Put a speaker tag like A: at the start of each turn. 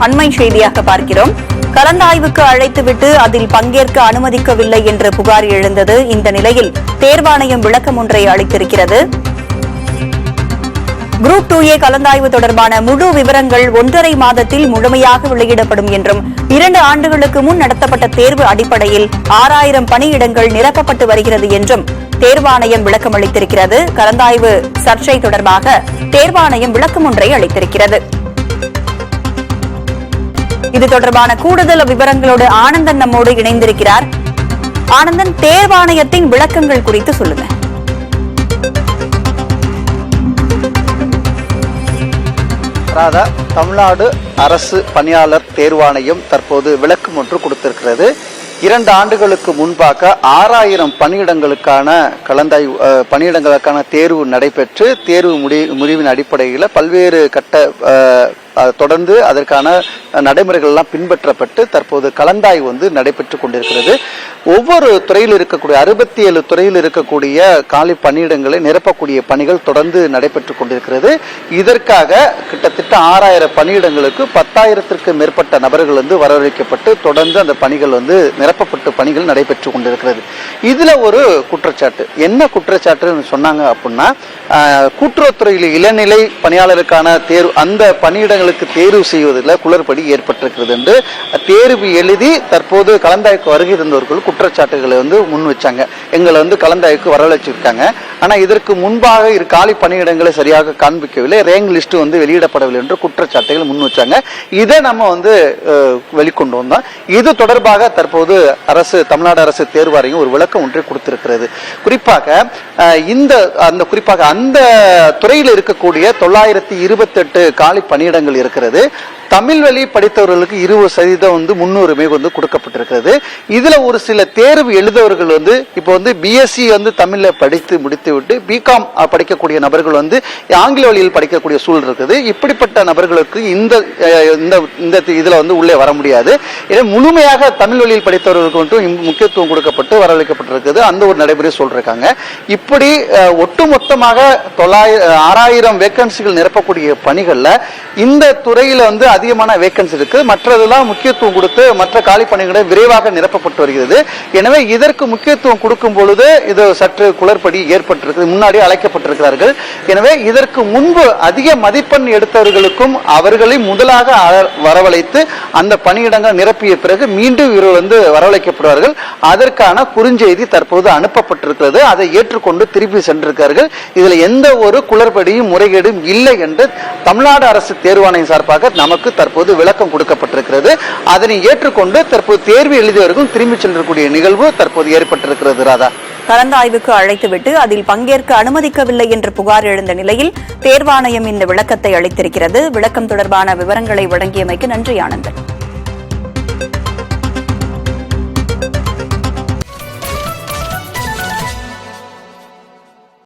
A: அண்மை செய்தியாக பார்க்கிறோம். கலந்தாய்வுக்கு அழைத்துவிட்டு அதில் பங்கேற்க அனுமதிக்கவில்லை என்ற புகார் எழுந்தது. இந்த நிலையில் தேர்வாணையம் விளக்கம் ஒன்றை அளித்திருக்கிறது. குரூப் 2A கலந்தாய்வு தொடர்பான முழு விவரங்கள் 1.5 மாதத்தில் முழுமையாக வெளியிடப்படும் என்றும் 2 ஆண்டுகளுக்கு முன் நடத்தப்பட்ட தேர்வு அடிப்படையில் 6000 பணியிடங்கள் நிரப்பப்பட்டு வருகிறது என்றும் தேர்வாணையம் விளக்கம் அளித்திருக்கிறது. கலந்தாய்வு சர்ச்சை தொடர்பாக தேர்வாணையம் விளக்கம் ஒன்றை அளித்திருக்கிறது. இது தொடர்பான கூடுதல் விவரங்களோடு ஆனந்தன் நம்மோடு இணைந்திருக்கிறார். ஆனந்தன், தேர்வாணையத்தின் விளக்கங்கள் குறித்து சொல்லுங்க.
B: ராதா, தமிழ்நாடு அரசு பணியாளர் தேர்வாணையம் தற்போது விளக்கம் ஒன்று கொடுத்திருக்கிறது. 2 ஆண்டுகளுக்கு முன்பாக 6000 பணியிடங்களுக்கான பணியிடங்களுக்கான தேர்வு நடைபெற்று தேர்வு முடிவின் அடிப்படையில் பல்வேறு கட்ட தொடர்ந்து அதற்கான நடைமுறைகள் எல்லாம் பின்பற்றப்பட்டு தற்போது கலந்தாய்வு நடைபெற்றுக் கொண்டிருக்கிறது. ஒவ்வொரு துறையில் இருக்கக்கூடிய 67 துறையில் இருக்கக்கூடிய காலி பணியிடங்களை நிரப்பக்கூடிய பணிகள் தொடர்ந்து நடைபெற்றுக் கொண்டிருக்கிறது. இதற்காக கிட்டத்தட்ட 6000 பணியிடங்களுக்கு 10,000த்திற்கும் மேற்பட்ட நபர்கள் வரவழைக்கப்பட்டு தொடர்ந்து அந்த பணிகள் நிரப்பப்பட்டு பணிகள் நடைபெற்றுக் கொண்டிருக்கிறது. இதுல ஒரு குற்றச்சாட்டு, என்ன குற்றச்சாட்டுன்னு சொன்னாங்க அப்படின்னா, கூட்டுறவுத்துறையில் இளநிலை பணியாளருக்கான தேர்வு அந்த பணியிடங்களுக்கு தேர்வு செய்வதில் குளறுபடி ஏற்பட்டிருக்கிறது என்று தேர்வு எழுதி தற்போது கலந்தாய்வுக்கு வருகை இருந்தவர்கள் குற்றச்சாட்டுகளை முன் வச்சாங்க. எங்களை கலந்தாய்வுக்கு வரவழைச்சிருக்காங்க. ஆனா இதற்கு முன்பாக காலி பணியிடங்களை சரியாக காண்பிக்கவில்லை, ரேங்க் லிஸ்ட் வெளியிடப்படவில்லை என்று குற்றச்சாட்டுகள் முன் வச்சாங்க. இதை நம்ம வெளிக்கொண்டு வந்தோம். இது தொடர்பாக தற்போது தமிழ்நாடு அரசு தேர்வாணையம் ஒரு விளக்கம் ஒன்றை கொடுத்திருக்கிறது. குறிப்பாக அந்த துறையில் இருக்கக்கூடிய 928 காலி பணியிடங்கள் இருக்கிறது. தமிழ் வழி படித்தவர்களுக்கு 20% முன்னுரிமை கொடுக்கப்பட்டிருக்கிறது. இதுல ஒரு சில தேர்வு எழுதவர்கள் இப்போ பிஎஸ்சி தமிழ்ல படித்து முடித்துவிட்டு பிகாம் படிக்கக்கூடிய நபர்கள் ஆங்கில வழியில் படிக்கக்கூடிய சூழல் இருக்குது. இப்படிப்பட்ட நபர்களுக்கு இந்த இதுல உள்ளே வர முடியாது. முழுமையாக தமிழ் வழியில் படித்தவர்களுக்கு முக்கியத்துவம் கொடுக்கப்பட்டு வரவழைக்கப்பட்டிருக்கிறது. அந்த ஒரு நடைமுறை சொல்றாங்க. இப்படி ஒட்டுமொத்தமாக 6000 வேகன்சிகள் நிரப்பக்கூடிய பணிகள்ல இந்த துறையில அதிகமான வேகன்சி இருக்கு. மற்றதெல்லாம் முக்கியத்துவம் கொடுத்து மற்ற காலி பணிகளை விரைவாக நிரப்பப்பட்டு வருகிறது. எனவே இதற்கு முக்கியத்துவம் கொடுக்கும் பொழுது இது சற்று குளறுபடி ஏற்பட்டிருக்கு, முன்னாடி அழைக்கப்பட்டிருக்கிறார்கள். எனவே இதற்கு முன்பு அதிக மதிப்பெண் எடுத்தவர்களுக்கும் அவர்களை முதலாக வரவழைத்து அந்த பணியிடங்கள் நிரப்பிய பிறகு மீண்டும் இவர்கள் வரவழைக்கப்படுவார்கள். அதற்கான குறுஞ்செய்தி தற்போது அனுப்பப்பட்டிருக்கிறது. அதை ஏற்றுக்கொண்டு திருப்பி சென்றிருக்கிறார்கள். இதுல எந்த ஒரு குளறுபடியும் முறைகேடும் இல்லை என்று தமிழ்நாடு அரசு தேர்வாணையம் சார்பாக நமக்கு தற்போது விளக்கம் கொடுக்கப்பட்டிருக்கிறது. அதனை ஏற்றுக்கொண்டு தற்போது தேர்வு எழுதியவர்களும் திரும்பி சென்றக்கூடிய நிகழ்வு தற்போது ஏற்பட்டிருக்கிறது. ராதா,
A: கலந்தாய்வுக்கு அழைத்துவிட்டு அதில் பங்கேற்க அனுமதிக்கவில்லை என்ற புகார் எழுந்த நிலையில் தேர்வாணையம் இந்த விளக்கத்தை அளித்திருக்கிறது. விளக்கம் தொடர்பான விவரங்களை வழங்கியமைக்கு நன்றி ஆனந்தன்.